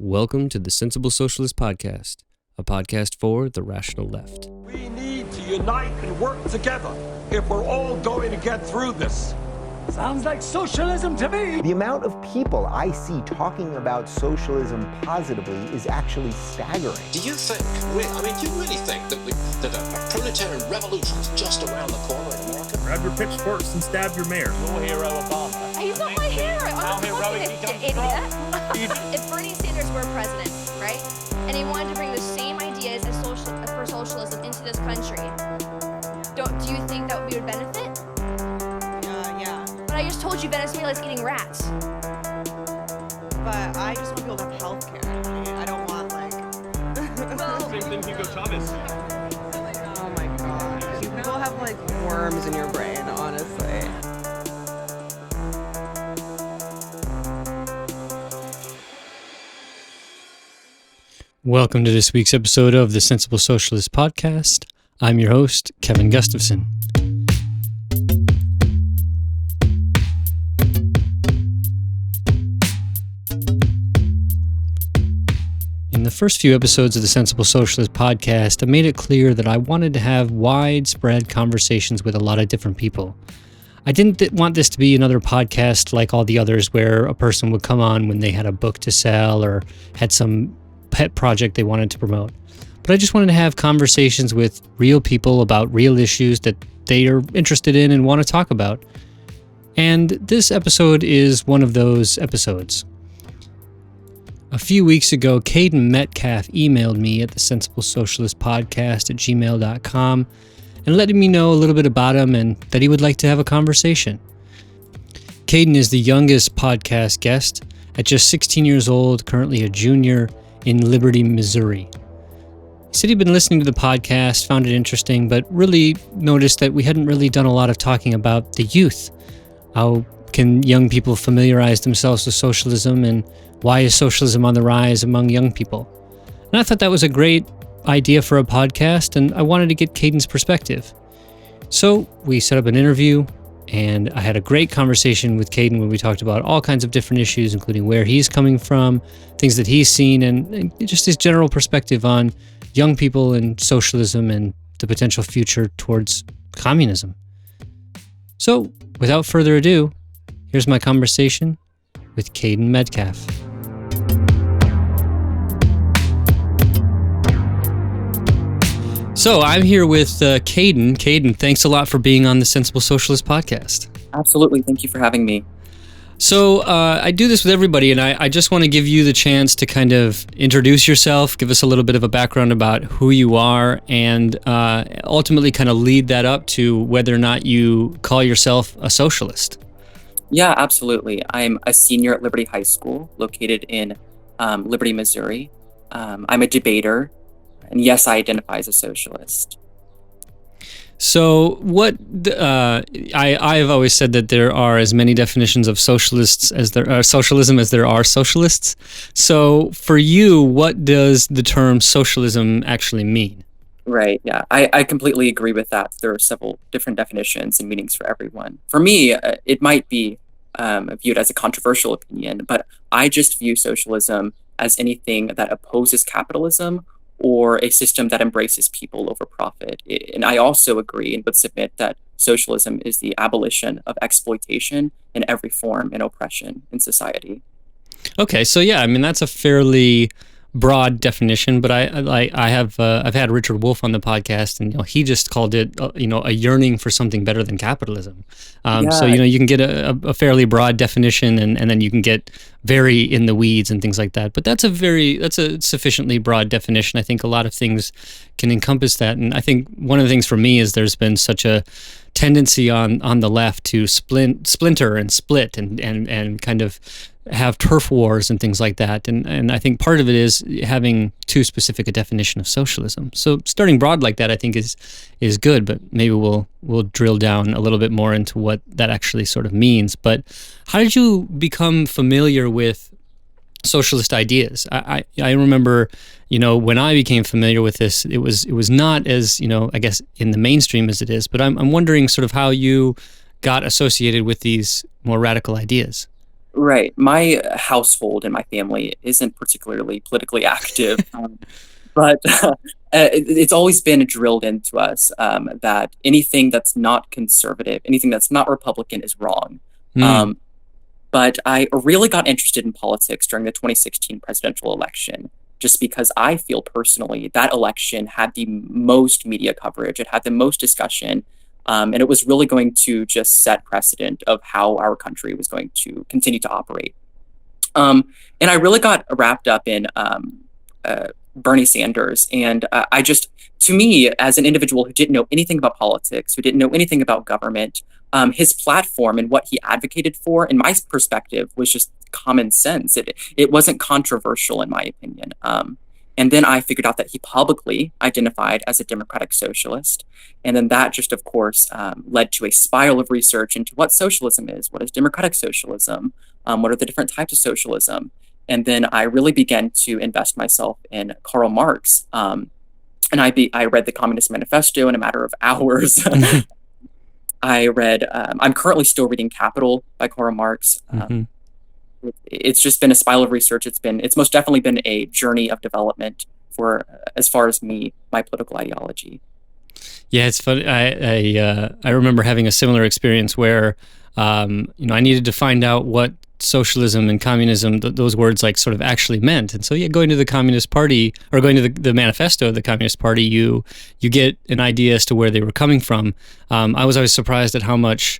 Welcome to the Sensible Socialist Podcast, a podcast for the rational left. We need to unite and work together if we're all going to get through this. Sounds like socialism to me. The amount of people I see talking about socialism positively is actually staggering. Do you think, do you really think that a proletarian revolution is just around the corner in America? Grab your pitchforks and stab your mayor. Your hero, Obama. He's not my hero. I'm How not heroic fucking he idiot. comes If Bernie Sanders were president, right, and he wanted to bring the same ideas as for socialism into this country, do you think that we would benefit? Yeah. But I just told you Venezuela's eating rats. But I just want people to have health care. I don't want, Same thing Hugo Chavez. Oh my god. You people have, worms in your brain, honestly. Welcome to this week's episode of the Sensible Socialist Podcast. I'm your host, Kevin Gustafson. In the first few episodes of the Sensible Socialist Podcast, I made it clear that I wanted to have widespread conversations with a lot of different people. I didn't want this to be another podcast like all the others where a person would come on when they had a book to sell or had some pet project they wanted to promote. But I just wanted to have conversations with real people about real issues that they are interested in and want to talk about. And this episode is one of those episodes. A few weeks ago, Caden Metcalf emailed me at the Sensible Socialist Podcast at gmail.com and letting me know a little bit about him and that he would like to have a conversation. Caden is the youngest podcast guest at just 16 years old, currently a junior in Liberty, Missouri. He said he'd been listening to the podcast, found it interesting, but really noticed that we hadn't really done a lot of talking about the youth. How can young people familiarize themselves with socialism, and why is socialism on the rise among young people? And I thought that was a great idea for a podcast, and I wanted to get Caden's perspective. So we set up an interview, and I had a great conversation with Caden when we talked about all kinds of different issues, including where he's coming from, things that he's seen, and just his general perspective on young people and socialism and the potential future towards communism. So, without further ado, here's my conversation with Caden Metcalf. So I'm here with Caden. Caden, thanks a lot for being on the Sensible Socialist Podcast. Absolutely. Thank you for having me. So I do this with everybody, and I just want to give you the chance to kind of introduce yourself, give us a little bit of a background about who you are, and ultimately kind of lead that up to whether or not you call yourself a socialist. Yeah, absolutely. I'm a senior at Liberty High School, located in Liberty, Missouri. I'm a debater. And yes, I identify as a socialist. So I've always said that there are as many definitions of socialism as there are socialists. So for you, what does the term socialism actually mean? Right, yeah. I completely agree with that. There are several different definitions and meanings for everyone. For me, it might be viewed as a controversial opinion, but I just view socialism as anything that opposes capitalism or a system that embraces people over profit. And I also agree and would submit that socialism is the abolition of exploitation in every form and oppression in society. Okay, so yeah, I mean, that's a fairly broad definition, but I've had Richard Wolff on the podcast, and he just called it a yearning for something better than capitalism. So you can get a fairly broad definition, and then you can get very in the weeds and things like that. But that's a sufficiently broad definition. I think a lot of things can encompass that, and I think one of the things for me is there's been such a tendency on the left to splinter and split and kind of have turf wars and things like that. And I think part of it is having too specific a definition of socialism. So starting broad like that, I think is good, but maybe we'll drill down a little bit more into what that actually sort of means. But how did you become familiar with socialist ideas? I remember, when I became familiar with this, it was not as, I guess in the mainstream as it is, but I'm wondering sort of how you got associated with these more radical ideas. Right. My household and my family isn't particularly politically active, but it's always been drilled into us that anything that's not conservative, anything that's not Republican is wrong. Mm. But I really got interested in politics during the 2016 presidential election, just because I feel personally that election had the most media coverage, it had the most discussion, and it was really going to just set precedent of how our country was going to continue to operate. And I really got wrapped up in Bernie Sanders. And to me, as an individual who didn't know anything about politics, who didn't know anything about government, his platform and what he advocated for, in my perspective, was just common sense. It wasn't controversial, in my opinion. And then I figured out that he publicly identified as a democratic socialist. And then that just, of course, led to a spiral of research into what socialism is, what is democratic socialism, what are the different types of socialism. And then I really began to invest myself in Karl Marx. And I read the Communist Manifesto in a matter of hours. I'm currently still reading Capital by Karl Marx. It's just been a spiral of research. It's most definitely been a journey of development for as far as my political ideology. Yeah, it's funny. I remember having a similar experience where, I needed to find out what socialism and communism, those words like sort of actually meant. And so, going to the Communist Party or going to the manifesto of the Communist Party, you get an idea as to where they were coming from. I was always surprised at how much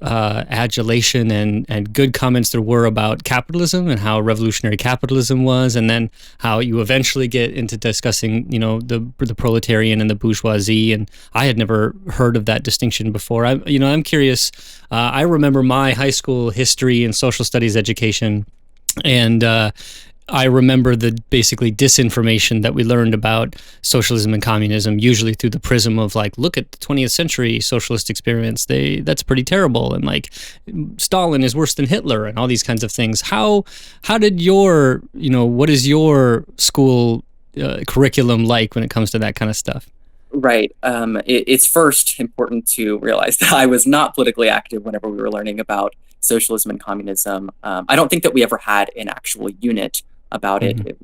adulation and good comments there were about capitalism and how revolutionary capitalism was, and then how you eventually get into discussing, the proletarian and the bourgeoisie. And I had never heard of that distinction before. I'm curious. I remember my high school history and social studies education, and I remember the basically disinformation that we learned about socialism and communism, usually through the prism of like, look at the 20th century socialist experiments. That's pretty terrible. And like Stalin is worse than Hitler and all these kinds of things. How did what is your school curriculum like when it comes to that kind of stuff? Right. It's first important to realize that I was not politically active whenever we were learning about socialism and communism. I don't think that we ever had an actual unit about it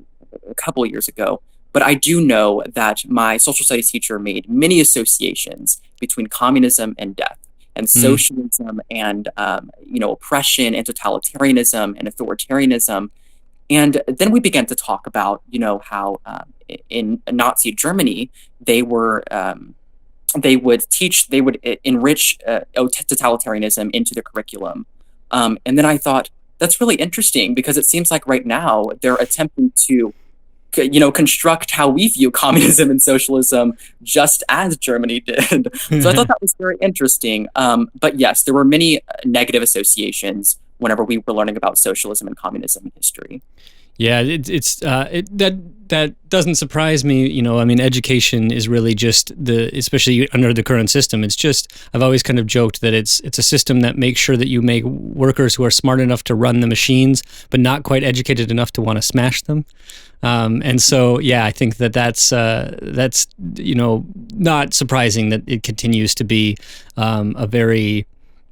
a couple of years ago. But I do know that my social studies teacher made many associations between communism and death, and socialism and oppression and totalitarianism and authoritarianism. And then we began to talk about how in Nazi Germany they would enrich totalitarianism into the curriculum. And then I thought, that's really interesting, because it seems like right now they're attempting to, construct how we view communism and socialism just as Germany did. So I thought that was very interesting. But yes, there were many negative associations whenever we were learning about socialism and communism in history. Yeah, that doesn't surprise me. Education is really just especially under the current system. It's just, I've always kind of joked that it's a system that makes sure that you make workers who are smart enough to run the machines, but not quite educated enough to want to smash them. And so, I think that's not surprising that it continues to be a very,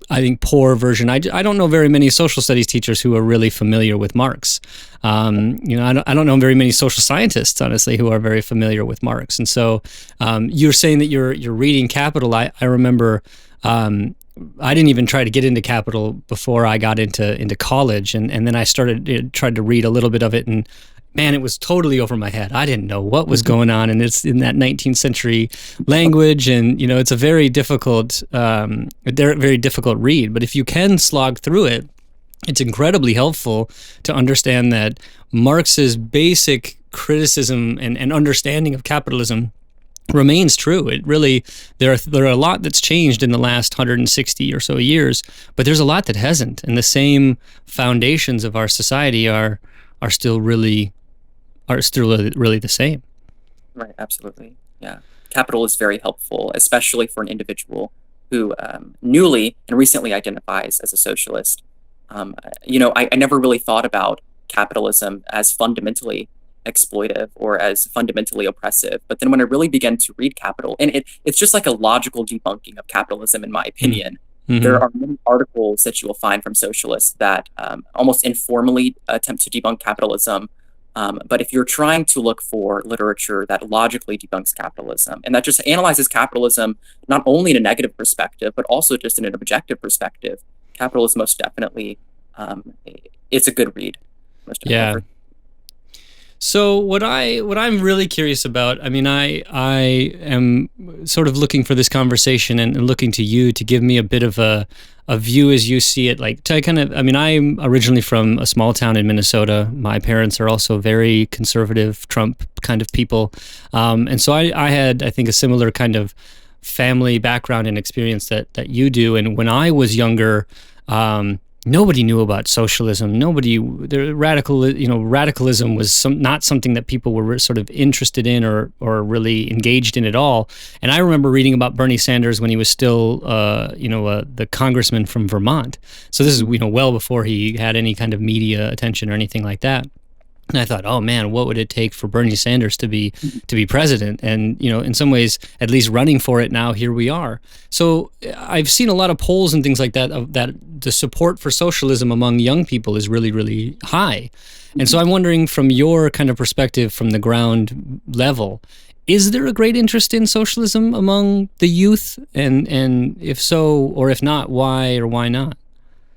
I think, poor version. I don't know very many social studies teachers who are really familiar with Marx. I don't know very many social scientists, honestly, who are very familiar with Marx. And so you're saying that you're reading Capital. I remember I didn't even try to get into Capital before I got into college. And then I tried to read a little bit of it, and man, it was totally over my head. I didn't know what was going on, and it's in that 19th century language, and it's a very difficult read. But if you can slog through it, it's incredibly helpful to understand that Marx's basic criticism and understanding of capitalism remains true. It really, there are a lot that's changed in the last 160 or so years, but there's a lot that hasn't, and the same foundations of our society are still really the same. Right, absolutely. Yeah. Capital is very helpful, especially for an individual who newly and recently identifies as a socialist. I never really thought about capitalism as fundamentally exploitive or as fundamentally oppressive. But then when I really began to read Capital, and it's just like a logical debunking of capitalism, in my opinion. There are many articles that you will find from socialists that almost informally attempt to debunk capitalism. But if you're trying to look for literature that logically debunks capitalism and that just analyzes capitalism not only in a negative perspective, but also just in an objective perspective, capitalism most definitely, it's a good read. Most definitely. Yeah. So what I'm really curious about, I mean, I am sort of looking for this conversation and looking to you to give me a bit of a view as you see it. Like, to kind of, I mean, I'm originally from a small town in Minnesota. My parents are also very conservative Trump kind of people. And so I had, I think, a similar kind of family background and experience that you do. And when I was younger, nobody knew about socialism. Radicalism was not something that people were sort of interested in or really engaged in at all. And I remember reading about Bernie Sanders when he was still, the congressman from Vermont. So this is, well before he had any kind of media attention or anything like that. And I thought, oh man, what would it take for Bernie Sanders to be president? And in some ways, at least running for it now, here we are. So I've seen a lot of polls and things like that that the support for socialism among young people is really, really high. And so I'm wondering, from your kind of perspective, from the ground level, is there a great interest in socialism among the youth? And if so, or if not, why or why not?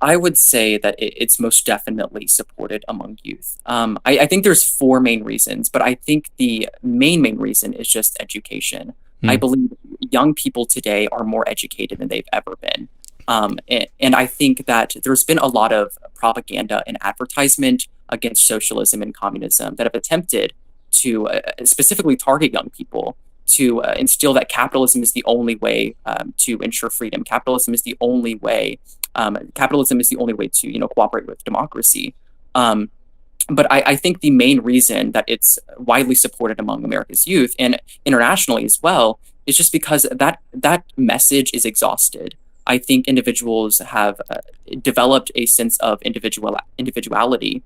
I would say that it's most definitely supported among youth. I think there's four main reasons, but I think the main reason is just education. I believe young people today are more educated than they've ever been. And I think that there's been a lot of propaganda and advertisement against socialism and communism that have attempted to specifically target young people, to instill that capitalism is the only way to ensure freedom. Capitalism is the only way to cooperate with democracy. But I think the main reason that it's widely supported among America's youth and internationally as well is just because that message is exhausted. I think individuals have developed a sense of individuality.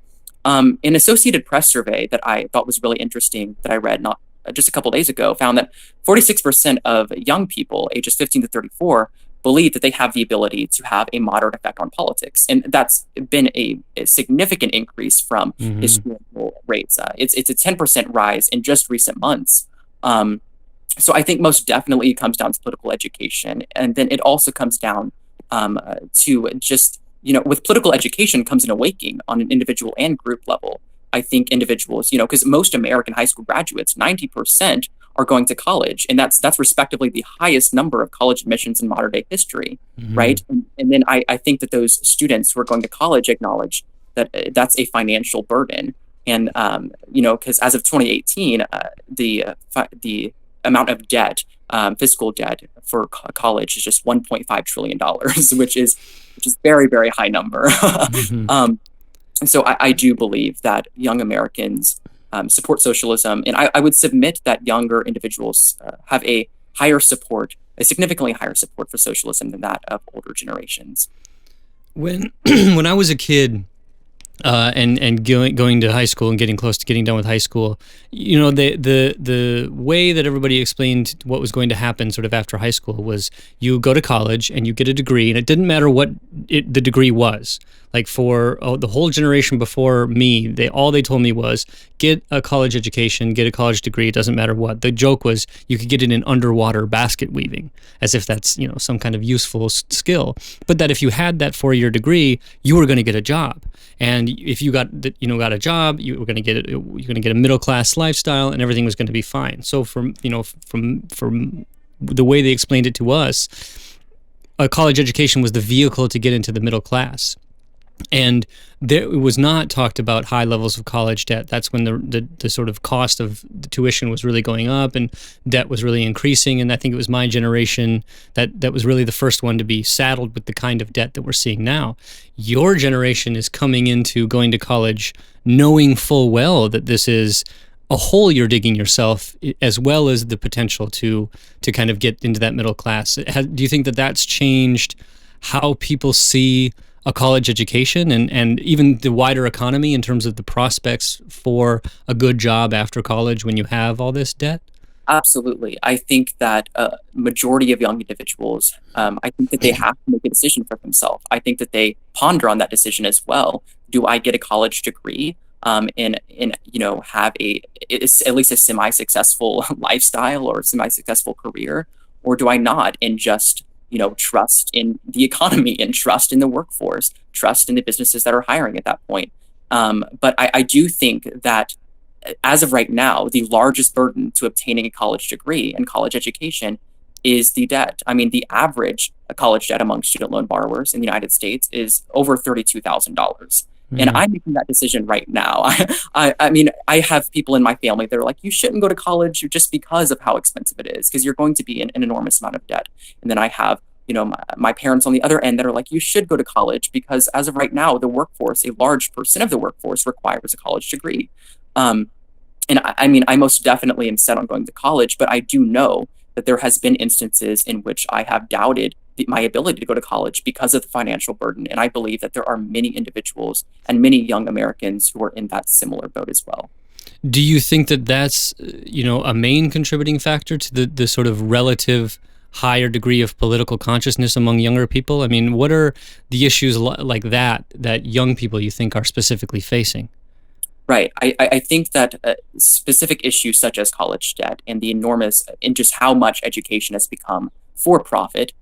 An Associated Press survey that I thought was really interesting, that I read not just a couple days ago, found that 46% of young people ages 15 to 34 believe that they have the ability to have a moderate effect on politics. And that's been a significant increase from historical rates. It's a 10% rise in just recent months. So I think most definitely it comes down to political education. And then it also comes down to just, with political education comes an awakening on an individual and group level. I think individuals, because most American high school graduates, 90% are going to college, and that's respectively the highest number of college admissions in modern day history, right? And then I think that those students who are going to college acknowledge that that's a financial burden, and because as of 2018, the amount of debt, fiscal debt for college is just $1.5 trillion, which is very, very high number. And so I do believe that young Americans support socialism, and I would submit that younger individuals have a significantly higher support for socialism than that of older generations. When I was a kid, and going to high school and getting close to getting done with high school, the way that everybody explained what was going to happen sort of after high school was you go to college and you get a degree, and it didn't matter what the degree was. Like for the whole generation before me, all they told me was get a college education, get a college degree. It doesn't matter what. The joke was you could get it in underwater basket weaving, as if that's some kind of useful skill. But that if you had that 4-year degree, you were going to get a job. And if you got a job, you're going to get a middle class lifestyle, and everything was going to be fine. So from the way they explained it to us, a college education was the vehicle to get into the middle class. And it was not talked about high levels of college debt. That's when the sort of cost of the tuition was really going up and debt was really increasing. And I think it was my generation that was really the first one to be saddled with the kind of debt that we're seeing now. Your generation is coming into going to college knowing full well that this is a hole you're digging yourself, as well as the potential to kind of get into that middle class. Do you think that that's changed how people see a college education and even the wider economy in terms of the prospects for a good job after college when you have all this debt? Absolutely. I think that a majority of young individuals, I think that they have to make a decision for themselves. I think that they ponder on that decision as well. Do I get a college degree, and have at least a semi-successful lifestyle or semi-successful career, or do I not and just trust in the economy and trust in the workforce, trust in the businesses that are hiring at that point. But I do think that as of right now, the largest burden to obtaining a college degree and college education is the debt. I mean, the average college debt among student loan borrowers in the United States is over $32,000. And I'm making that decision right now. I mean, I have people in my family that are like, you shouldn't go to college just because of how expensive it is, because you're going to be in an enormous amount of debt. And then I have, my parents on the other end that are like, you should go to college because as of right now, the workforce, a large percent of the workforce requires a college degree. And I mean, I most definitely am set on going to college, but I do know that there has been instances in which I have doubted my ability to go to college because of the financial burden. And I believe that there are many individuals and many young Americans who are in that similar boat as well. Do you think that that's, a main contributing factor to the sort of relative higher degree of political consciousness among younger people? I mean, what are the issues like that young people you think are specifically facing? Right. I think that specific issues such as college debt and the enormous and just how much education has become for profit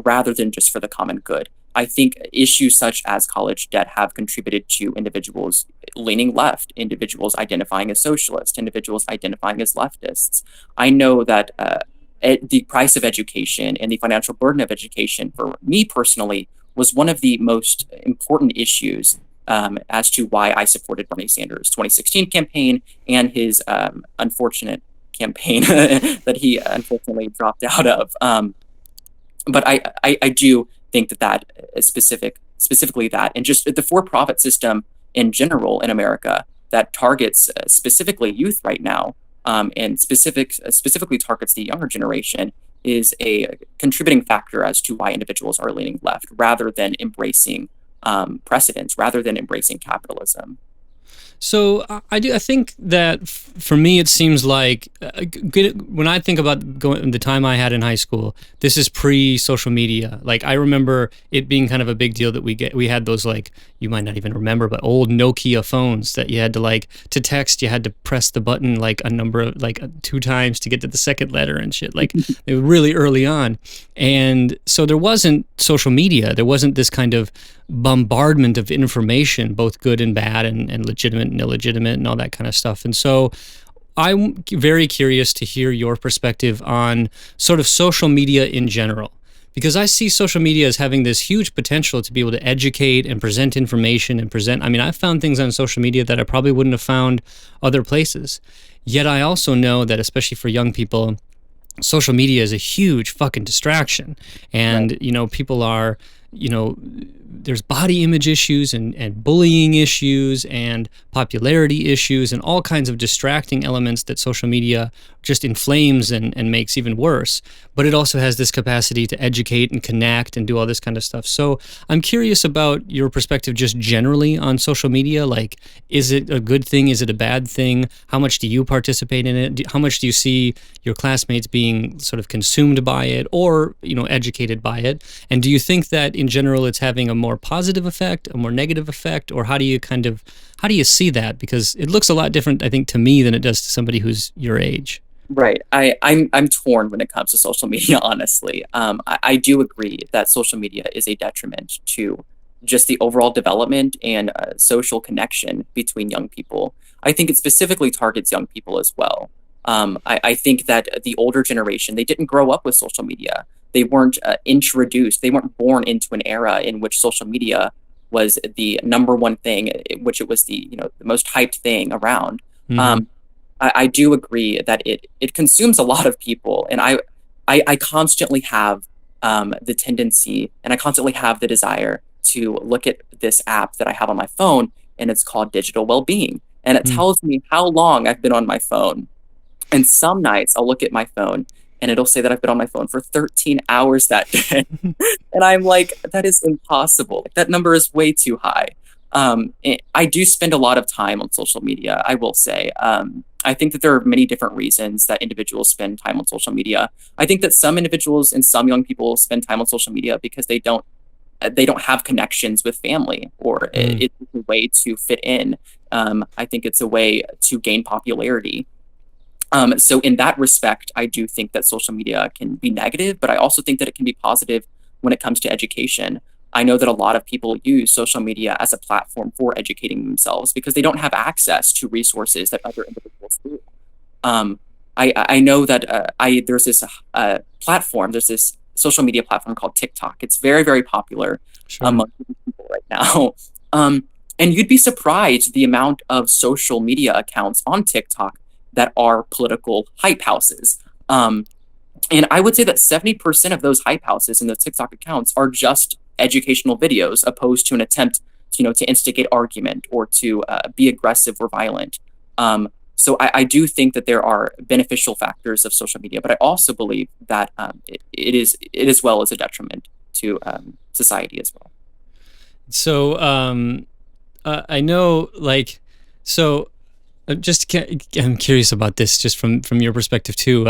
rather than just for the common good. I think issues such as college debt have contributed to individuals leaning left, individuals identifying as socialist, individuals identifying as leftists. I know that the price of education and the financial burden of education for me personally was one of the most important issues as to why I supported Bernie Sanders' 2016 campaign and his unfortunate campaign that he unfortunately dropped out of. But I do think that specifically that, and just the for-profit system in general in America that targets specifically youth right now, and specifically targets the younger generation, is a contributing factor as to why individuals are leaning left rather than embracing precedents, rather than embracing capitalism. So I think that for me, it seems like when I think about the time I had in high school, this is pre-social media. Like I remember it being kind of a big deal that we had those, like, you might not even remember, but old Nokia phones that you had to text, you had to press the button like a number of 2 times to get to the second letter and shit. Like they were really early on. And so there wasn't social media. There wasn't this kind of bombardment of information, both good and bad and legitimate and illegitimate and all that kind of stuff. And so I'm very curious to hear your perspective on sort of social media in general, because I see social media as having this huge potential to be able to educate and present information and present. I mean, I've found things on social media that I probably wouldn't have found other places. Yet I also know that, especially for young people, social media is a huge fucking distraction. And, right. People are, there's body image issues and bullying issues and popularity issues and all kinds of distracting elements that social media just inflames and makes even worse. But it also has this capacity to educate and connect and do all this kind of stuff. So I'm curious about your perspective just generally on social media. Like, is it a good thing? Is it a bad thing? How much do you participate in it? How much do you see your classmates being sort of consumed by it or, educated by it? And do you think that in general it's having a more positive effect, a more negative effect, or how do you see that? Because it looks a lot different, I think, to me than it does to somebody who's your age. Right. I'm torn when it comes to social media, honestly. I do agree that social media is a detriment to just the overall development and social connection between young people. I think it specifically targets young people as well. I think that the older generation, they didn't grow up with social media. They weren't introduced. They weren't born into an era in which social media was the number one thing, in which it was the most hyped thing around. Mm-hmm. I do agree that it consumes a lot of people, and I constantly have the tendency, and I constantly have the desire to look at this app that I have on my phone, and it's called Digital Wellbeing, and it tells me how long I've been on my phone. And some nights I'll look at my phone and it'll say that I've been on my phone for 13 hours that day. And I'm like, that is impossible. That number is way too high. I do spend a lot of time on social media, I will say. I think that there are many different reasons that individuals spend time on social media. I think that some individuals and some young people spend time on social media because they don't have connections with family, or it's a way to fit in. I think it's a way to gain popularity. So in that respect, I do think that social media can be negative, but I also think that it can be positive when it comes to education. I know that a lot of people use social media as a platform for educating themselves because they don't have access to resources that other individuals do. I know that there's this platform, there's this social media platform called TikTok. It's very, very popular among people right now. And you'd be surprised the amount of social media accounts on TikTok that are political hype houses. And I would say that 70% of those hype houses in the TikTok accounts are just educational videos, opposed to an attempt, to instigate argument or to be aggressive or violent. So I do think that there are beneficial factors of social media, but I also believe that it is as well as a detriment to society as well. So I know, I'm curious about this just from your perspective too.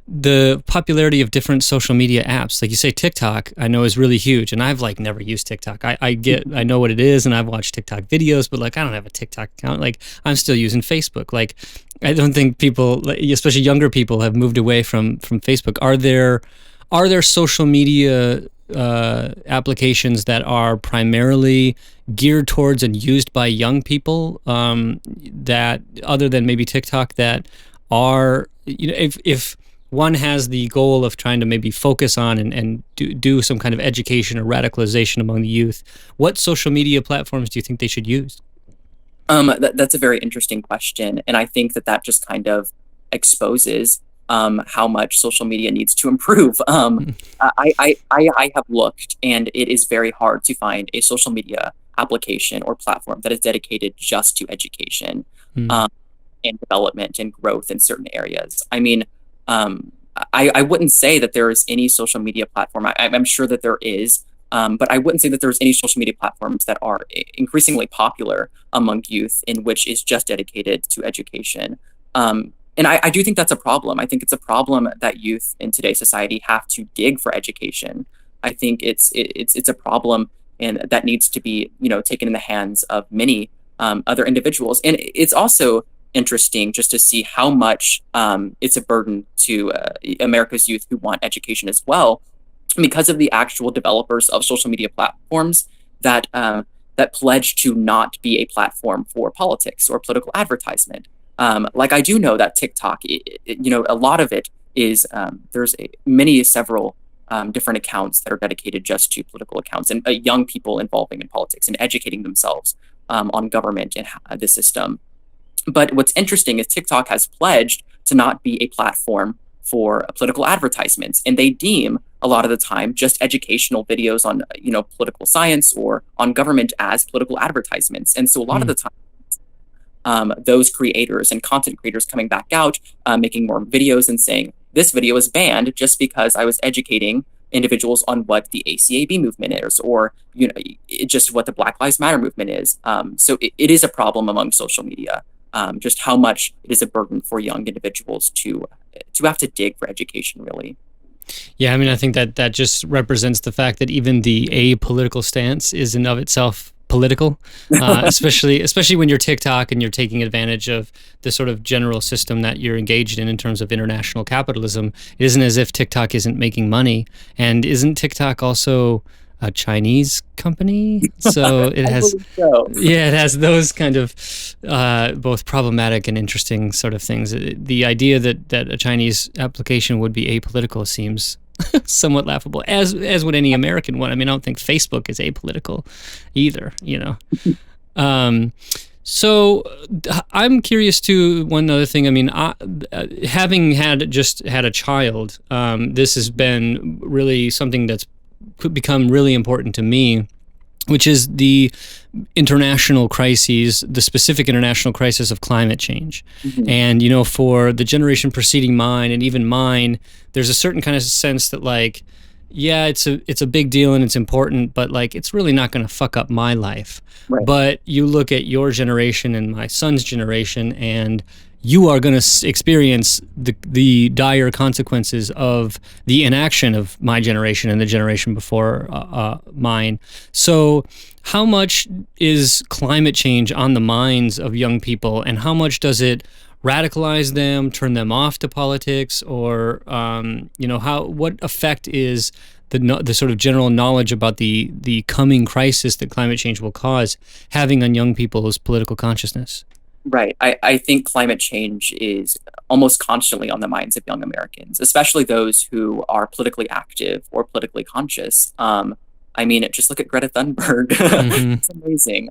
The popularity of different social media apps, like you say, TikTok, I know is really huge, and I've never used TikTok. I know what it is, and I've watched TikTok videos, but I don't have a TikTok account. I'm still using Facebook. I don't think people, especially younger people, have moved away from Facebook. Are there social media applications that are primarily geared towards and used by young people, that other than maybe TikTok, that are, if one has the goal of trying to maybe focus on and do some kind of education or radicalization among the youth, what social media platforms do you think they should use? That's a very interesting question, and I think that just kind of exposes how much social media needs to improve. I have looked, and it is very hard to find a social media application or platform that is dedicated just to education and development and growth in certain areas. I mean, I wouldn't say that there is any social media platform. I'm sure that there is, but I wouldn't say that there's any social media platforms that are increasingly popular among youth in which is just dedicated to education. And I do think that's a problem. I think it's a problem that youth in today's society have to dig for education. I think it's a problem, and that needs to be taken in the hands of many other individuals. And it's also interesting just to see how much it's a burden to America's youth who want education as well, because of the actual developers of social media platforms that pledge to not be a platform for politics or political advertisement. I do know that TikTok, a lot of it is there's several different accounts that are dedicated just to political accounts and young people involving in politics and educating themselves on government and the system. But what's interesting is TikTok has pledged to not be a platform for political advertisements, and they deem a lot of the time just educational videos on political science or on government as political advertisements. And so a lot of the time, those creators and content creators coming back out, making more videos and saying, this video is banned just because I was educating individuals on what the ACAB movement is, or just what the Black Lives Matter movement is. So it is a problem among social media, just how much it is a burden for young individuals to have to dig for education, really. Yeah, I mean, I think that just represents the fact that even the apolitical stance is in of itself political, especially when you're TikTok and you're taking advantage of the sort of general system that you're engaged in terms of international capitalism. It isn't as if TikTok isn't making money, and isn't TikTok also a Chinese company? So it has, it has those kind of both problematic and interesting sort of things. The idea that a Chinese application would be apolitical seems somewhat laughable, as would any American one. I mean, I don't think Facebook is apolitical either, So I'm curious too. One other thing, I mean, having had a child, this has been really something that's could become really important to me, which is the international crises, the specific international crisis of climate change. Mm-hmm. And, for the generation preceding mine and even mine, there's a certain kind of sense that yeah, it's a big deal and it's important, but it's really not going to fuck up my life. Right. But you look at your generation and my son's generation, and you are going to experience the dire consequences of the inaction of my generation and the generation before mine. So how much is climate change on the minds of young people, and how much does it radicalize them, turn them off to politics, or what effect is the sort of general knowledge about the coming crisis that climate change will cause having on young people's political consciousness? Right. I think climate change is almost constantly on the minds of young Americans, especially those who are politically active or politically conscious. Just look at Greta Thunberg. Mm-hmm. It's amazing.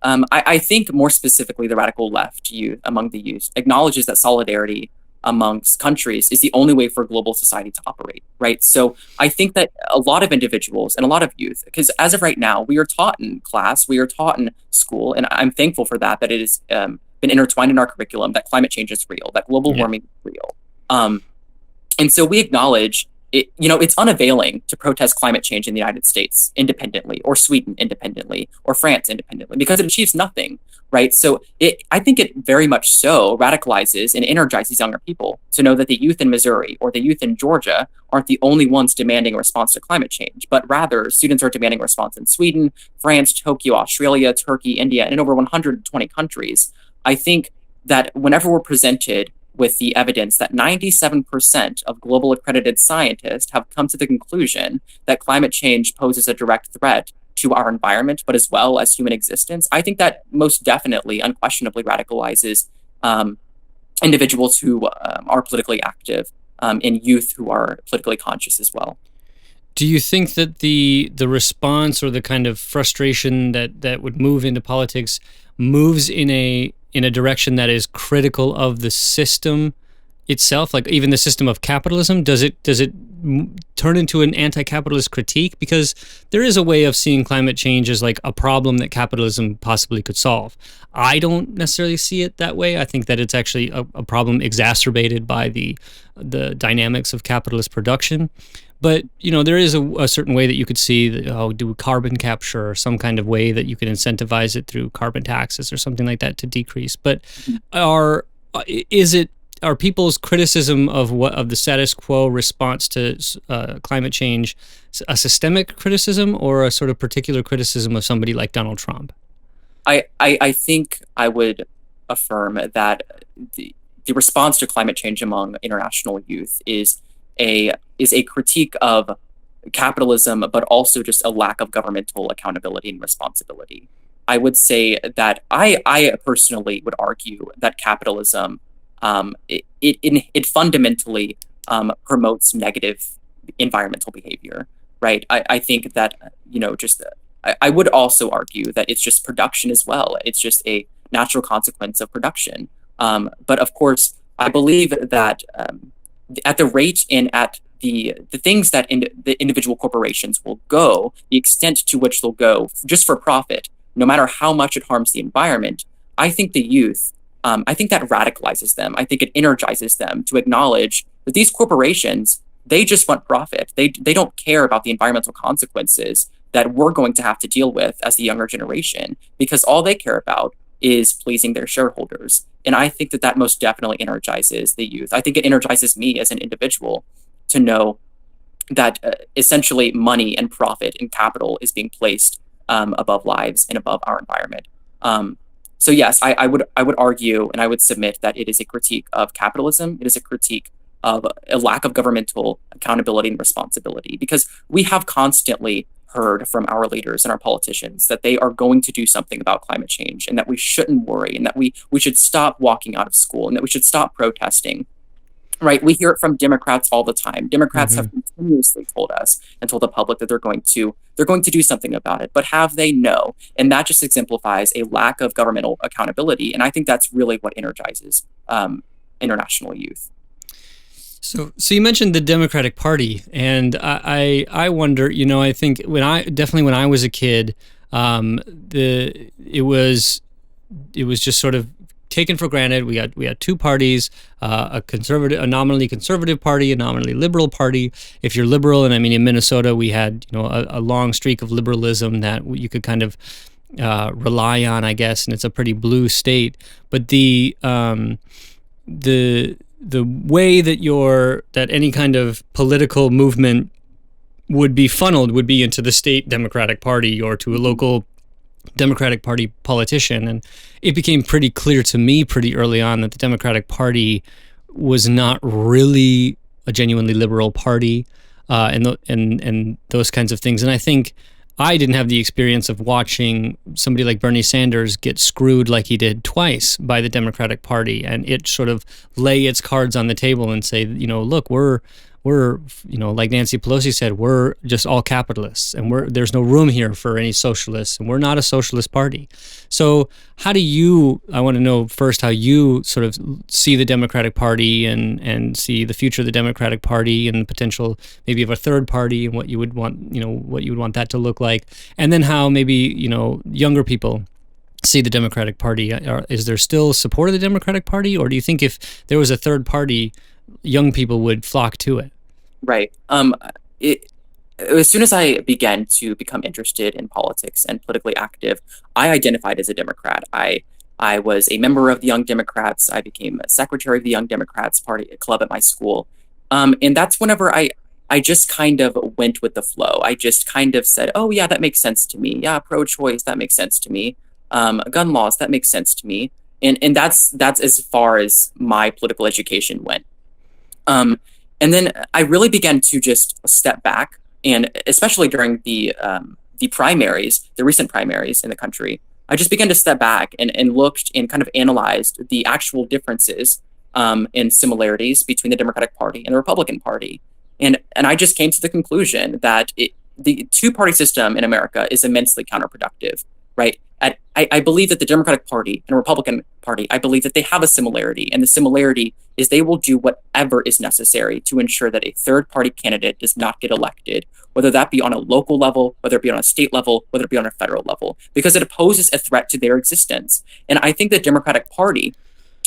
I think more specifically, the radical left among the youth acknowledges that solidarity amongst countries is the only way for global society to operate, right? So I think that a lot of individuals and a lot of youth, because as of right now, we are taught in class, we are taught in school, and I'm thankful for that it has been intertwined in our curriculum, that climate change is real, that global warming is real. And so we acknowledge it, it's unavailing to protest climate change in the United States independently, or Sweden independently, or France independently, because it achieves nothing, right? So I think it very much so radicalizes and energizes younger people to know that the youth in Missouri or the youth in Georgia aren't the only ones demanding a response to climate change, but rather students are demanding a response in Sweden, France, Tokyo, Australia, Turkey, India, and in over 120 countries. I think that whenever we're presented with the evidence that 97% of global accredited scientists have come to the conclusion that climate change poses a direct threat to our environment, but as well as human existence, I think that most definitely, unquestionably radicalizes individuals who are politically active and youth who are politically conscious as well. Do you think that the response or the kind of frustration that would move into politics moves in a direction that is critical of the system itself, like even the system of capitalism? Does it turn into an anti-capitalist critique? Because there is a way of seeing climate change as like a problem that capitalism possibly could solve. I don't necessarily see it that way. I think that it's actually a problem exacerbated by the dynamics of capitalist production. But, there is a certain way that you could see do carbon capture or some kind of way that you could incentivize it through carbon taxes or something like that to decrease. But are people's criticism of the status quo response to climate change a systemic criticism or a sort of particular criticism of somebody like Donald Trump? I think I would affirm that the response to climate change among international youth is a critique of capitalism, but also just a lack of governmental accountability and responsibility. I would say that I personally would argue that capitalism it fundamentally promotes negative environmental behavior, right? I think that I would also argue that it's just production as well. It's just a natural consequence of production. But of course, I believe that at the rate and at the things that the individual corporations will go, the extent to which they'll go just for profit, no matter how much it harms the environment, I think the youth, I think that radicalizes them. I think it energizes them to acknowledge that these corporations, they just want profit. They don't care about the environmental consequences that we're going to have to deal with as the younger generation, because all they care about is pleasing their shareholders. And I think that most definitely energizes the youth. I think it energizes me as an individual to know that essentially money and profit and capital is being placed above lives and above our environment. So yes, I would argue and I would submit that it is a critique of capitalism. It is a critique of a lack of governmental accountability and responsibility, because we have constantly heard from our leaders and our politicians that they are going to do something about climate change, and that we shouldn't worry, and that we should stop walking out of school, and that we should stop protesting. Right? We hear it from Democrats all the time. Democrats have continuously told us and told the public that they're going to do something about it. But have they? No. And that just exemplifies a lack of governmental accountability. And I think that's really what energizes international youth. So you mentioned the Democratic Party, and I wonder, I think when I was a kid, it was just sort of taken for granted. We had two parties, a nominally conservative party, a nominally liberal party. If you're liberal, and I mean in Minnesota we had a long streak of liberalism that you could kind of rely on, I guess, and it's a pretty blue state. But the way that any kind of political movement would be funneled would be into the state Democratic Party or to a local Democratic Party politician. And it became pretty clear to me pretty early on that the Democratic Party was not really a genuinely liberal party, and those kinds of things. And I think I didn't have the experience of watching somebody like Bernie Sanders get screwed like he did twice by the Democratic Party, and it sort of lay its cards on the table and say, look, we're like Nancy Pelosi said, we're just all capitalists, and there's no room here for any socialists, and we're not a socialist party. So I want to know first how you sort of see the Democratic Party and see the future of the Democratic Party and the potential maybe of a third party and what you would want that to look like. And then how maybe, younger people see the Democratic Party. Is there still support of the Democratic Party, or do you think if there was a third party, young people would flock to it? Right. As soon as I began to become interested in politics and politically active, I identified as a Democrat. I was a member of the Young Democrats. I became a secretary of the Young Democrats party club at my school. And that's whenever I just kind of went with the flow. I just kind of said, oh yeah, that makes sense to me. Yeah, pro-choice, that makes sense to me. Gun laws, that makes sense to me. And that's as far as my political education went. And then I really began to just step back, and especially during the primaries, the recent primaries in the country, I just began to step back and looked and kind of analyzed the actual differences and similarities between the Democratic Party and the Republican Party. And I just came to the conclusion that the two-party system in America is immensely counterproductive, right? I believe that the Democratic Party and the Republican Party, I believe that they have a similarity, and the similarity is they will do whatever is necessary to ensure that a third-party candidate does not get elected, whether that be on a local level, whether it be on a state level, whether it be on a federal level, because it poses a threat to their existence. And I think the Democratic Party,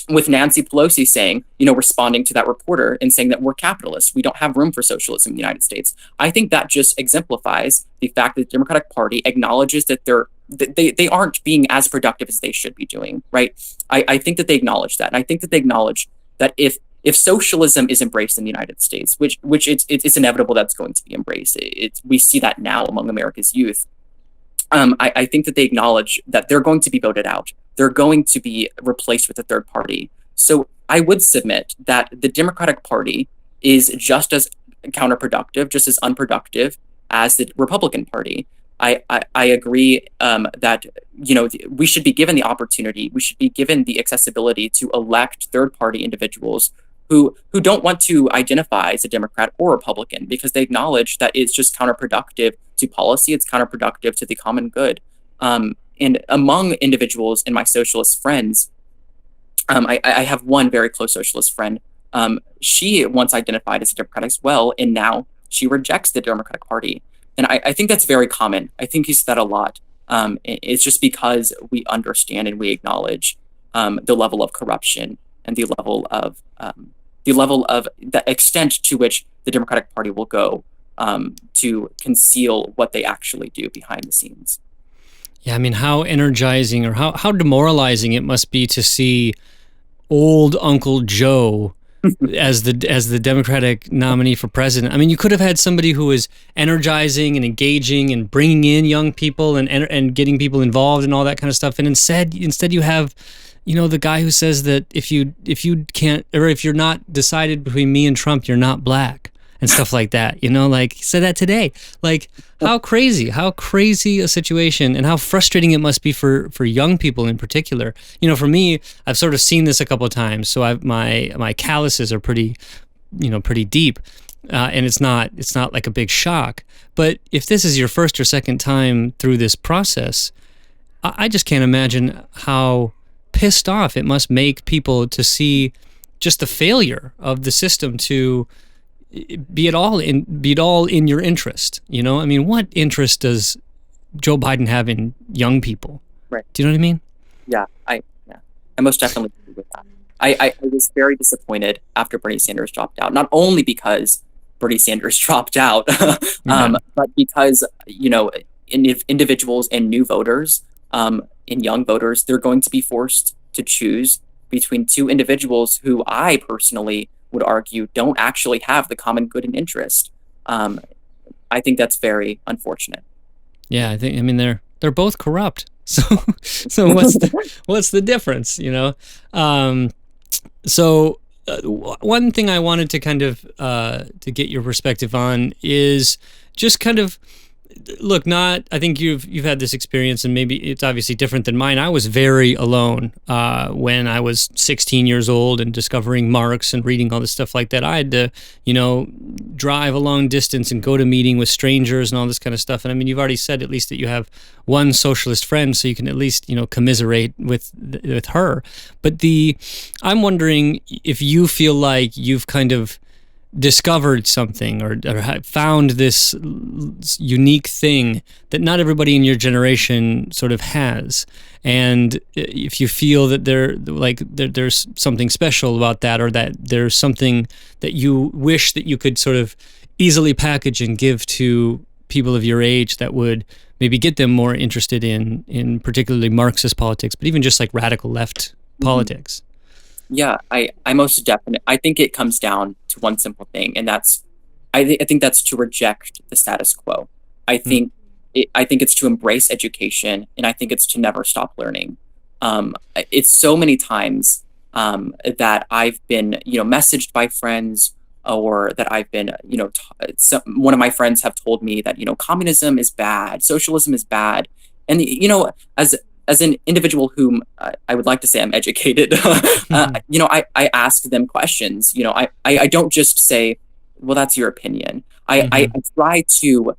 with Nancy Pelosi saying, responding to that reporter and saying that we're capitalists, we don't have room for socialism in the United States, I think that just exemplifies the fact that the Democratic Party acknowledges that they aren't being as productive as they should be doing, right? I think that they acknowledge that. And I think that they acknowledge that if socialism is embraced in the United States, which it's inevitable that's going to be embraced, we see that now among America's youth, I think that they acknowledge that they're going to be voted out. They're going to be replaced with a third party. So I would submit that the Democratic Party is just as counterproductive, just as unproductive as the Republican Party. I agree that we should be given the opportunity, we should be given the accessibility to elect third-party individuals who don't want to identify as a Democrat or Republican, because they acknowledge that it's just counterproductive to policy, it's counterproductive to the common good. And among individuals and my socialist friends, I have one very close socialist friend. She once identified as a Democrat as well, and now she rejects the Democratic Party. And I think that's very common. I think he said that a lot. It's just because we understand and we acknowledge the level of corruption and the level of the extent to which the Democratic Party will go to conceal what they actually do behind the scenes. Yeah, I mean, how energizing or how demoralizing it must be to see old Uncle Joe as the Democratic nominee for president. I mean, you could have had somebody who was energizing and engaging and bringing in young people and getting people involved and all that kind of stuff. And instead you have, the guy who says that if you can't, or if you're not decided between me and Trump, you're not black and stuff like that. Like he said that today. Like how crazy a situation, and how frustrating it must be for young people in particular. For me, I've sort of seen this a couple of times, so my calluses are pretty deep, and it's not like a big shock. But if this is your first or second time through this process, I just can't imagine how pissed off it must make people to see just the failure of the system to be at all in your interest. I mean, what interest does Joe Biden have in young people? Right. Do you know what I mean? Yeah, I most definitely agree with that. I was very disappointed after Bernie Sanders dropped out, not only because Bernie Sanders dropped out, but because individuals and new voters in young voters, they're going to be forced to choose between two individuals who I personally would argue don't actually have the common good and interest. I think that's very unfortunate. Yeah, I mean they're both corrupt. So what's the difference, you know? One thing I wanted to kind of to get your perspective on is just kind of look, I think you've had this experience, and maybe it's obviously different than mine. I was very alone when I was 16 years old and discovering Marx and reading all this stuff like that. I had to, drive a long distance and go to meeting with strangers and all this kind of stuff. And I mean, you've already said at least that you have one socialist friend, so you can at least, commiserate with her. But I'm wondering if you feel like you've kind of discovered something or found this unique thing that not everybody in your generation sort of has, and if you feel that there's something special about that, or that there's something that you wish that you could sort of easily package and give to people of your age that would maybe get them more interested in particularly Marxist politics, but even just like radical left politics. Yeah, I most definitely. I think it comes down to one simple thing, and that's, I think that's to reject the status quo. I think it's to embrace education, and I think it's to never stop learning. It's so many times that I've been, messaged by friends, or that I've been, one of my friends have told me that, communism is bad, socialism is bad, and as an individual whom I would like to say I'm educated, I ask them questions. I don't just say, well, that's your opinion. I try to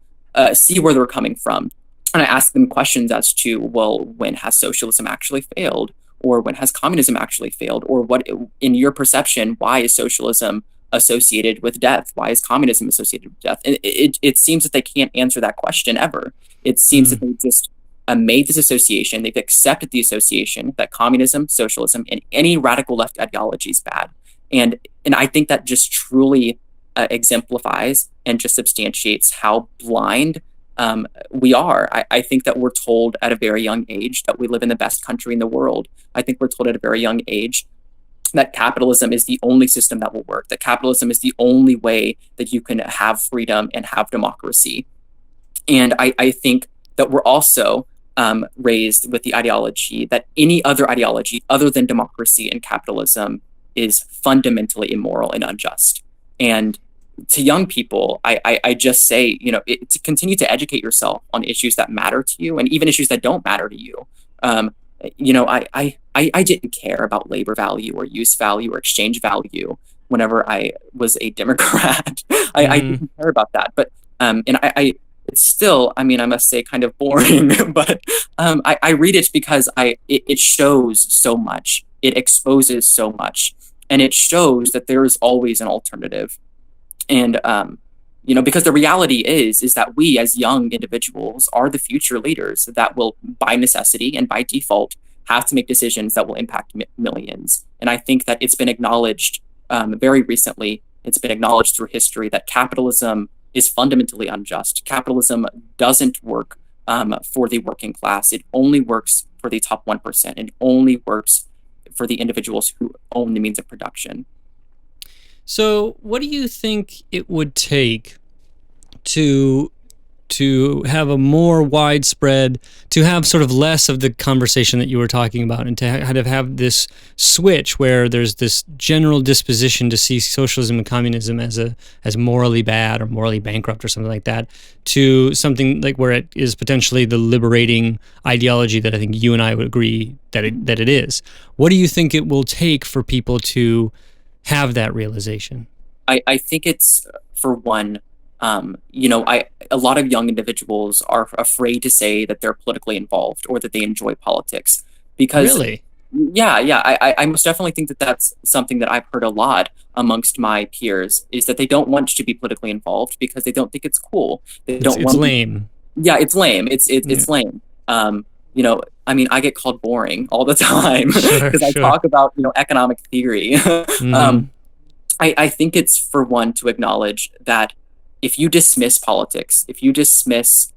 see where they're coming from. And I ask them questions as to, well, when has socialism actually failed? Or when has communism actually failed? Or what, in your perception, why is socialism associated with death? Why is communism associated with death? And it seems that they can't answer that question ever. It seems that they just made this association, they've accepted the association that communism, socialism, and any radical left ideology is bad. And I think that just truly exemplifies and just substantiates how blind we are. I think that we're told at a very young age that we live in the best country in the world. I think we're told at a very young age that capitalism is the only system that will work, that capitalism is the only way that you can have freedom and have democracy. And I think that we're also raised with the ideology that any other ideology other than democracy and capitalism is fundamentally immoral and unjust. And to young people, I just say, to continue to educate yourself on issues that matter to you, and even issues that don't matter to you. I didn't care about labor value or use value or exchange value whenever I was a Democrat. I didn't care about that. But it's still, I must say, kind of boring, but I read it because it shows so much. It exposes so much, and it shows that there is always an alternative. And because the reality is that we as young individuals are the future leaders that will, by necessity and by default, have to make decisions that will impact millions. And I think that it's been acknowledged very recently. It's been acknowledged through history that capitalism is fundamentally unjust. Capitalism doesn't work for the working class. It only works for the top 1%. It only works for the individuals who own the means of production. So what do you think it would take to have a more widespread, to have sort of less of the conversation that you were talking about, and to kind of have this switch where there's this general disposition to see socialism and communism as morally bad or morally bankrupt or something like that, to something like where it is potentially the liberating ideology that I think you and I would agree that it is? What do you think it will take for people to have that realization? I think it's, for one, a lot of young individuals are afraid to say that they're politically involved or that they enjoy politics because, really? I most definitely think that that's something that I've heard a lot amongst my peers, is that they don't want to be politically involved because they don't think it's cool. It's lame. It's lame. It's lame. I get called boring all the time because I talk about, economic theory. I think it's, for one, to acknowledge that if you dismiss politics, if you dismiss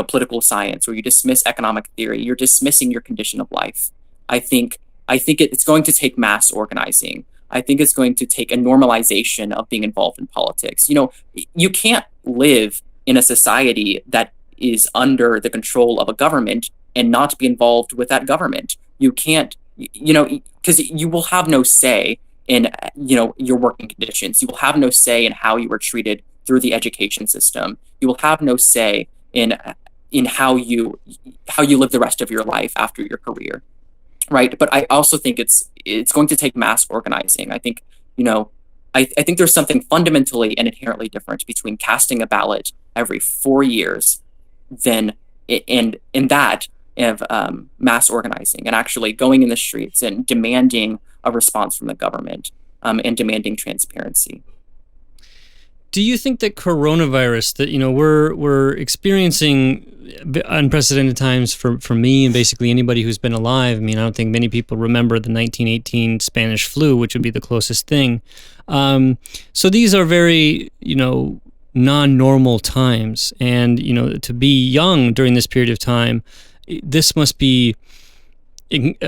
political science, or you dismiss economic theory, you're dismissing your condition of life. I think it's going to take mass organizing. I think it's going to take a normalization of being involved in politics. You can't live in a society that is under the control of a government and not be involved with that government. You can't, because you will have no say in, your working conditions. You will have no say in how you were treated through the education system. You will have no say in how you live the rest of your life after your career, right? But I also think it's going to take mass organizing. I think, I think there's something fundamentally and inherently different between casting a ballot every 4 years than in that of mass organizing and actually going in the streets and demanding a response from the government, and demanding transparency. Do you think that coronavirus, that we're experiencing unprecedented times for me and basically anybody who's been alive? I mean, I don't think many people remember the 1918 Spanish flu, which would be the closest thing. So these are very, non-normal times, and to be young during this period of time, this must be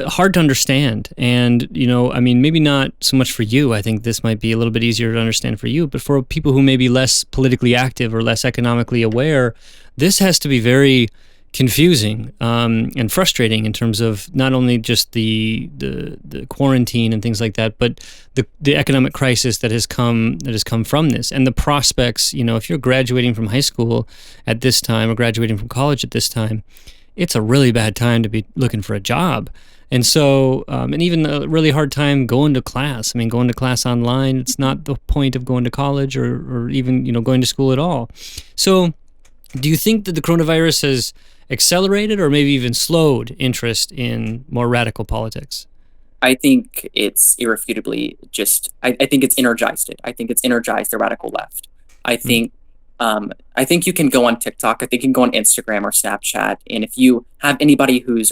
hard to understand. And maybe not so much for you. I think this might be a little bit easier to understand for you, but for people who may be less politically active or less economically aware, this has to be very confusing and frustrating in terms of not only just the quarantine and things like that, but the economic crisis that has come from this, and the prospects. If you're graduating from high school at this time or graduating from college at this time, it's a really bad time to be looking for a job. And so, and even a really hard time going to class. I mean, going to class online, it's not the point of going to college or even, going to school at all. So do you think that the coronavirus has accelerated or maybe even slowed interest in more radical politics? I think it's irrefutably I think it's energized it. I think it's energized the radical left. I think you can go on TikTok, I think you can go on Instagram or Snapchat, and if you have anybody who's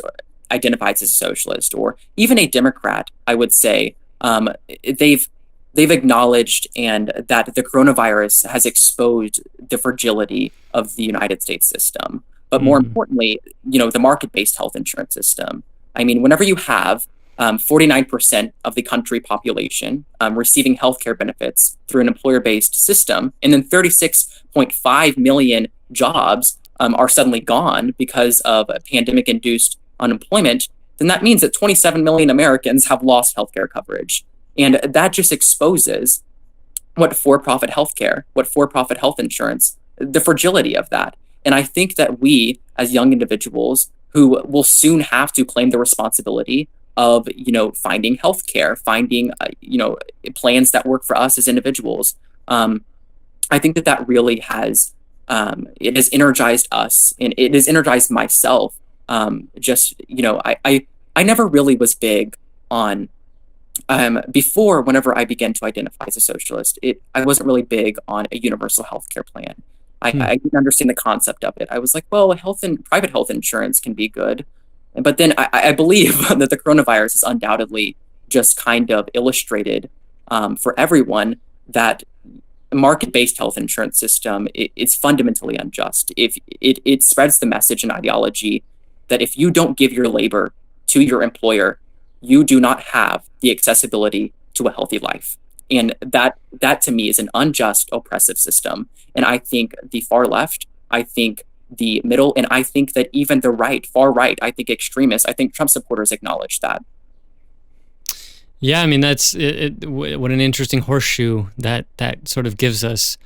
identifies as a socialist or even a Democrat, I would say they've acknowledged and that the coronavirus has exposed the fragility of the United States system. But more importantly, the market-based health insurance system. I mean, whenever you have 49% of the country population receiving healthcare benefits through an employer-based system, and then 36.5 million jobs are suddenly gone because of pandemic-induced unemployment, then that means that 27 million Americans have lost healthcare coverage. And that just exposes what for-profit health insurance, the fragility of that. And I think that we, as young individuals who will soon have to claim the responsibility of, finding healthcare, finding, plans that work for us as individuals, I think that really has, it has energized us, and it has energized myself. I never really was big on, before, whenever I began to identify as a socialist, I wasn't really big on a universal healthcare plan. I didn't understand the concept of it. I was like, well, private health insurance can be good. But then I believe that the coronavirus has undoubtedly just kind of illustrated for everyone that a market-based health insurance system is fundamentally unjust. If it spreads the message and ideology that if you don't give your labor to your employer, you do not have the accessibility to a healthy life. And that to me is an unjust, oppressive system. And I think the far left, I think the middle, and I think that even the right, far right, I think extremists, I think Trump supporters acknowledge that. Yeah, I mean, that's what an interesting horseshoe that sort of gives us.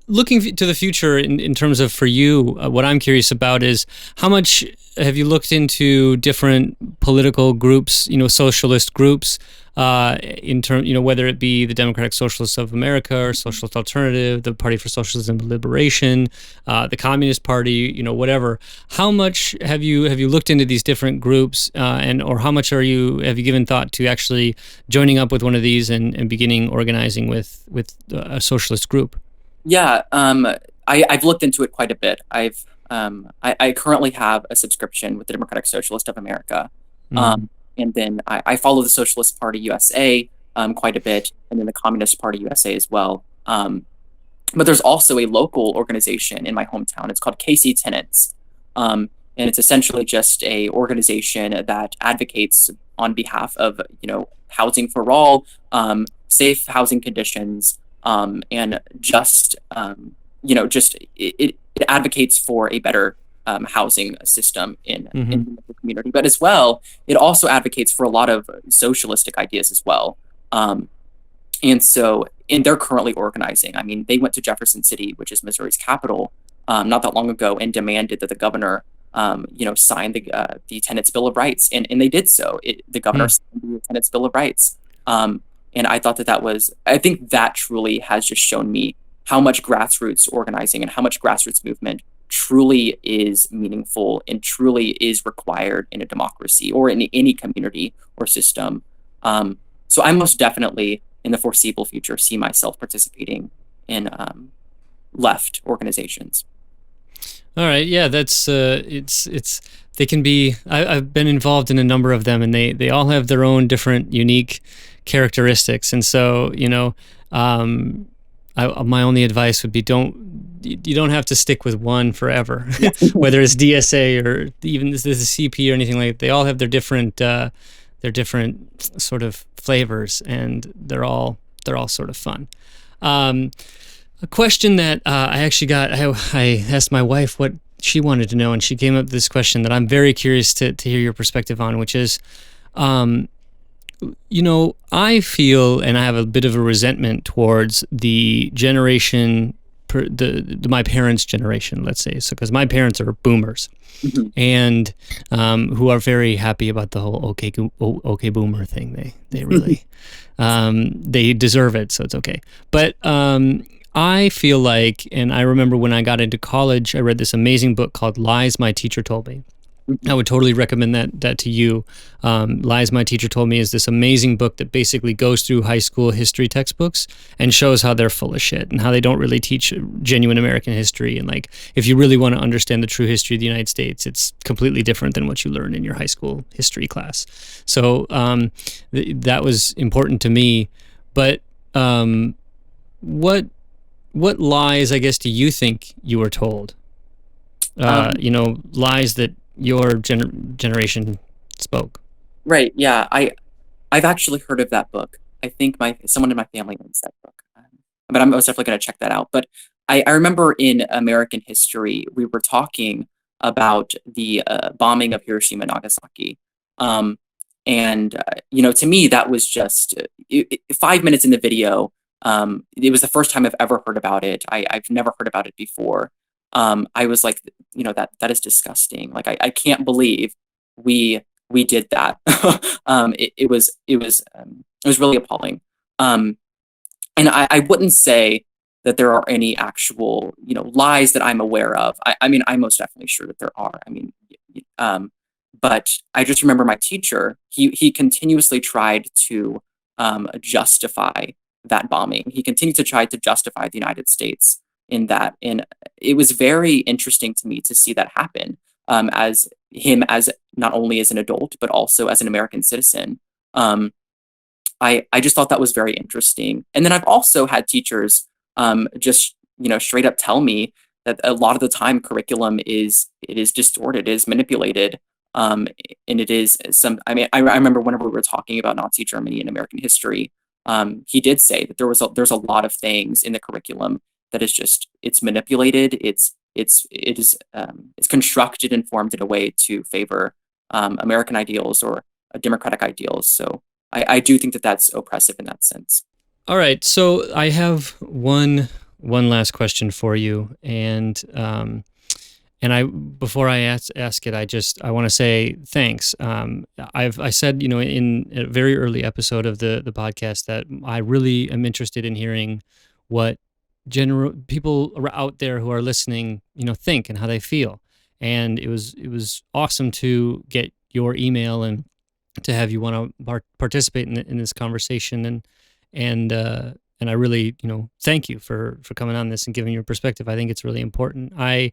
Looking to the future in terms of for you, what I'm curious about is how much have you looked into different political groups, socialist groups, in term, whether it be the Democratic Socialists of America or Socialist Alternative, the Party for Socialism and Liberation, the Communist Party, whatever. How much have you looked into these different groups, or how much have you given thought to actually joining up with one of these and beginning organizing with a socialist group? Yeah, I've looked into it quite a bit. I currently have a subscription with the Democratic Socialist of America. And then I follow the Socialist Party USA quite a bit, and then the Communist Party USA as well. But there's also a local organization in my hometown. It's called KC Tenants. And it's essentially just a organization that advocates on behalf of, housing for all, safe housing conditions, and just, it advocates for a better housing system in the community. But as well, it also advocates for a lot of socialistic ideas as well. And they're currently organizing. I mean, they went to Jefferson City, which is Missouri's capital, not that long ago, and demanded that the governor, sign the Tenants' Bill of Rights, and they did so. The governor signed the Tenants' Bill of Rights, and I thought I think that truly has just shown me how much grassroots organizing and how much grassroots movement truly is meaningful and truly is required in a democracy or in any community or system. So I most definitely, in the foreseeable future, see myself participating in left organizations. All right, yeah, that's it's they can be. I've been involved in a number of them, and they all have their own different unique characteristics. And so, my only advice would be you don't have to stick with one forever, whether it's DSA or even this is CP or anything like that. They all have their different sort of flavors, and they're all sort of fun. A question that I actually got, I asked my wife what she wanted to know, and she came up with this question that I'm very curious to hear your perspective on, which is, I feel, and I have a bit of a resentment towards the generation, my parents' generation, let's say, so because my parents are boomers, and who are very happy about the whole okay boomer thing. They really they deserve it, so it's okay. But I feel like, and I remember when I got into college, I read this amazing book called Lies My Teacher Told Me. I would totally recommend that to you. Lies My Teacher Told Me is this amazing book that basically goes through high school history textbooks and shows how they're full of shit and how they don't really teach genuine American history. And like, if you really want to understand the true history of the United States, it's completely different than what you learn in your high school history class. So that was important to me. But what lies, I guess, do you think you were told? Lies that your generation spoke. Right. Yeah. I've actually heard of that book. I think someone in my family owns that book, but I'm most definitely going to check that out. But I remember in American history, we were talking about the bombing of Hiroshima and Nagasaki. To me, that was just 5 minutes in the video. It was the first time I've ever heard about it. I've never heard about it before. I was like, that is disgusting. Like, I can't believe we did that. It was really appalling. And I wouldn't say that there are any actual, lies that I'm aware of. I mean, I'm most definitely sure that there are. I mean, but I just remember my teacher, he continuously tried to justify that bombing. He continued to try to justify the United States in that. And it was very interesting to me to see that happen, as not only as an adult, but also as an American citizen. I just thought that was very interesting. And then I've also had teachers just, straight up tell me that a lot of the time curriculum is distorted, is manipulated. And it is I remember whenever we were talking about Nazi Germany and American history, he did say that there's a lot of things in the curriculum that is just, it's manipulated. It is constructed and formed in a way to favor American ideals or democratic ideals. So I do think that that's oppressive in that sense. All right, so I have one last question for you, and before I ask it, I want to say thanks. I said, in a very early episode of the podcast that I really am interested in hearing what people out there who are listening, think and how they feel. And it was awesome to get your email and to have you want to participate in this conversation. And I really, thank you for coming on this and giving your perspective. I think it's really important. I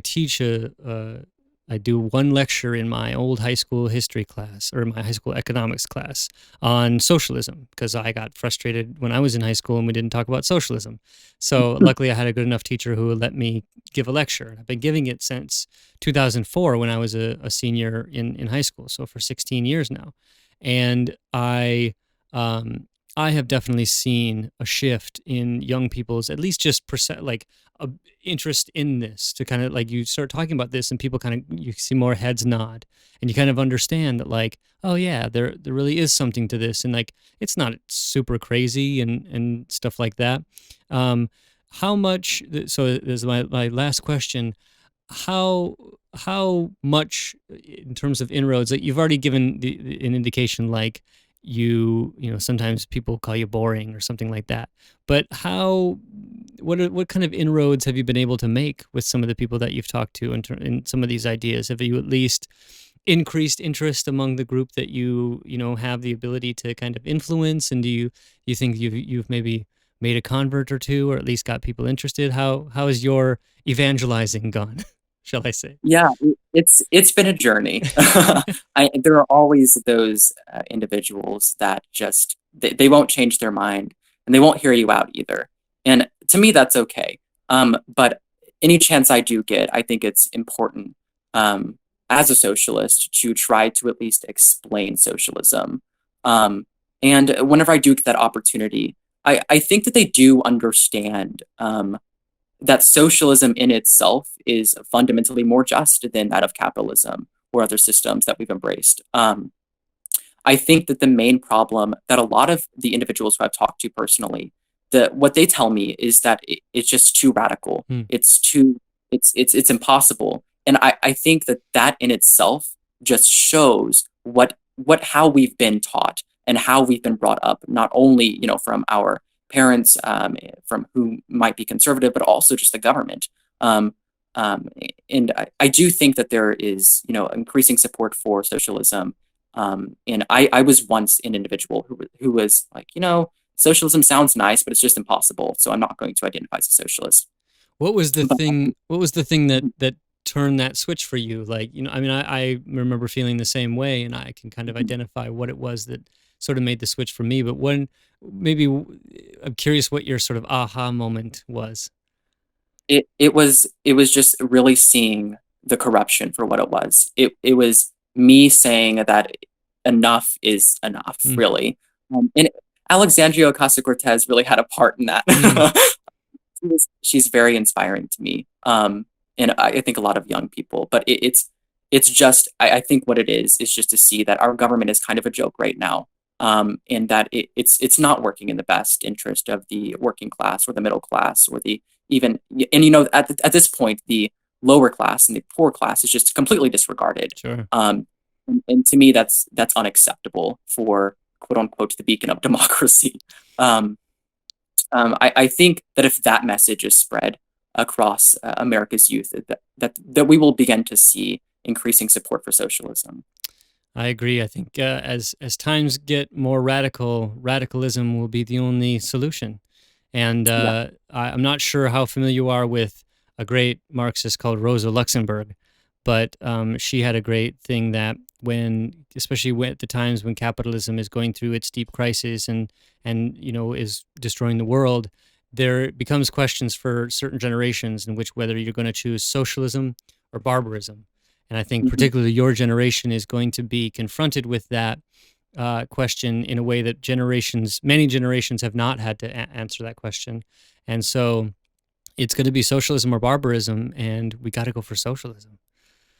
teach a I do one lecture in my old high school history class or my high school economics class on socialism because I got frustrated when I was in high school and we didn't talk about socialism. So luckily I had a good enough teacher who would let me give a lecture. I've been giving it since 2004 when I was a senior in high school. So for 16 years now. And I have definitely seen a shift in young people's, at least just a interest in this, to kind of like you start talking about this and people kind of, you see more heads nod and you kind of understand that like, oh yeah, there really is something to this. And like, it's not super crazy and stuff like that. How much, so there's my last question. How much in terms of inroads that you've already given an indication, like you know, sometimes people call you boring or something like that, but what kind of inroads have you been able to make with some of the people that you've talked to in some of these ideas? Have you at least increased interest among the group that you know have the ability to kind of influence? And do you think you've maybe made a convert or two, or at least got people interested? How has your evangelizing gone? Shall I say? Yeah, it's been a journey. There are always those individuals that just they won't change their mind and they won't hear you out either. And to me, that's okay. But any chance I do get, I think it's important as a socialist to try to at least explain socialism. And whenever I do get that opportunity, I think that they do understand that socialism in itself is fundamentally more just than that of capitalism or other systems that we've embraced. I think that the main problem that a lot of the individuals who I've talked to personally, what they tell me is that it's just too radical. It's impossible. And I think that in itself just shows how we've been taught and how we've been brought up, not only, you know, from our parents, from who might be conservative, but also just the government. And I do think that there is, you know, increasing support for socialism. And I was once an individual who was like, you know, socialism sounds nice, but it's just impossible. So I'm not going to identify as a socialist. What was the thing? What was the thing that turned that switch for you? Like, you know, I mean, I remember feeling the same way, and I can kind of identify what it was that sort of made the switch for me. But maybe I'm curious what your sort of aha moment was. It was just really seeing the corruption for what it was. It was me saying that enough is enough, really. And Alexandria Ocasio-Cortez really had a part in that. She's very inspiring to me. And I think a lot of young people, but it's just, I think what it is just to see that our government is kind of a joke right now. And that it's not working in the best interest of the working class or the middle class or and you know, at this point, the lower class and the poor class is just completely disregarded. Sure. And to me, that's unacceptable for quote unquote the beacon of democracy. I think that if that message is spread across America's youth, that we will begin to see increasing support for socialism. I agree. I think as times get more radical, radicalism will be the only solution. And I'm not sure how familiar you are with a great Marxist called Rosa Luxemburg, but she had a great thing that especially at the times when capitalism is going through its deep crisis and you know is destroying the world, there becomes questions for certain generations in which whether you're going to choose socialism or barbarism. And I think particularly your generation is going to be confronted with that question in a way that many generations have not had to answer that question. And so it's going to be socialism or barbarism, and we got to go for socialism.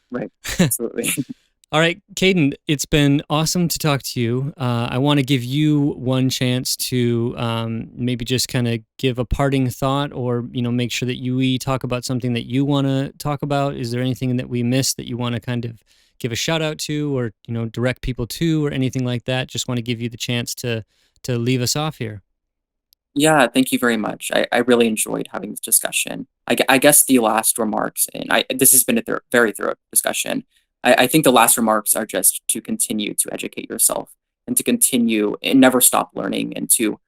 Right, absolutely. All right, Caden, it's been awesome to talk to you. I want to give you one chance to maybe just kind of give a parting thought, or you know, make sure that we talk about something that you want to talk about. Is there anything that we missed that you want to kind of give a shout out to, or you know, direct people to, or anything like that? Just want to give you the chance to leave us off here. Yeah, thank you very much. I really enjoyed having this discussion. I guess the last remarks, and this has been a very thorough discussion. I think the last remarks are just to continue to educate yourself and to continue and never stop learning, and to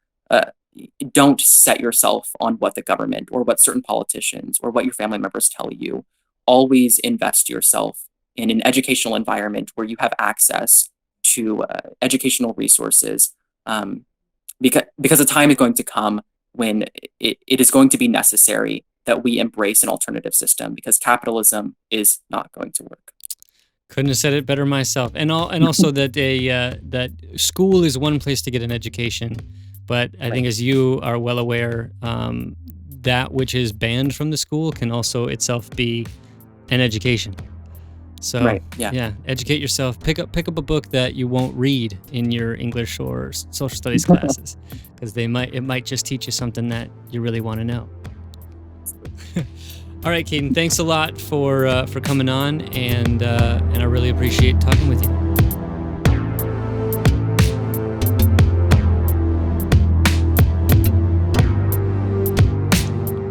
don't set yourself on what the government or what certain politicians or what your family members tell you. Always invest yourself in an educational environment where you have access to educational resources, because a time is going to come when it is going to be necessary that we embrace an alternative system, because capitalism is not going to work. Couldn't have said it better myself. And also that that school is one place to get an education, but I think, as you are well aware, that which is banned from the school can also itself be an education. So educate yourself. Pick up a book that you won't read in your English or social studies classes, because it might just teach you something that you really want to know. All right, Caden, thanks a lot for coming on, and I really appreciate talking with you.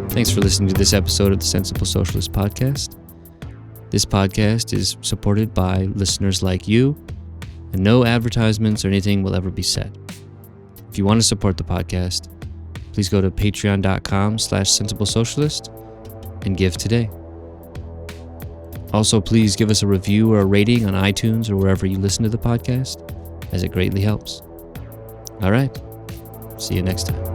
Thanks for listening to this episode of the Sensible Socialist Podcast. This podcast is supported by listeners like you, and no advertisements or anything will ever be said. If you want to support the podcast, please go to patreon.com/sensiblesocialist and give today. Also, please give us a review or a rating on iTunes or wherever you listen to the podcast, as it greatly helps. All right, see you next time.